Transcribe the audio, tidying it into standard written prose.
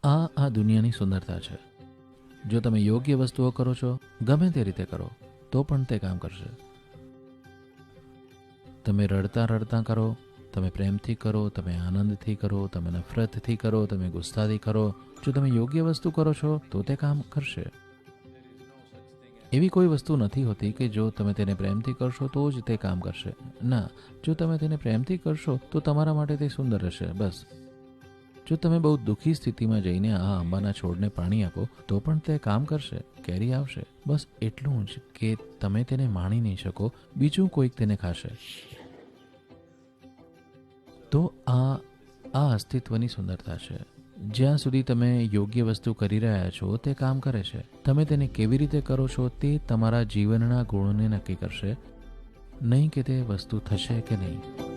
આ દુનિયાની સુંદરતા છે. જો તમે યોગ્ય વસ્તુઓ કરો છો, ગમે તે રીતે કરો, તો પણ તે કામ કરશે. તમે રડતા રડતા કરો, તમે પ્રેમથી કરો, તમે આનંદથી કરો, તમે નફરતથી કરો, તમે ગુસ્સાથી કરો, જો તમે યોગ્ય વસ્તુ કરો છો તો તે કામ કરશે. એવી કોઈ વસ્તુ નથી હોતી કે જો તમે તેને પ્રેમથી કરશો તો જ તે કામ કરશે. ના, જો તમે તેને પ્રેમથી કરશો તો તમારા માટે તે સુંદર હશે. બસ. જો તમે બહુ દુઃખી સ્થિતિમાં જઈને આ આંબાના છોડને પાણી આપો તો પણ તે કામ કરશે, કેરી આવશે. બસ એટલું જ કે તમે તેને માણી નહીં શકો, બીજું કોઈક તેને ખાશે. તો આ અસ્તિત્વની સુંદરતા છે. જ્યાં સુધી તમે યોગ્ય વસ્તુ કરી રહ્યા છો તે કામ કરે છે. તમે તેને કેવી રીતે કરો છો તે તમારા જીવનના ગુણોને નક્કી કરશે, નહીં કે તે વસ્તુ થશે કે નહીં.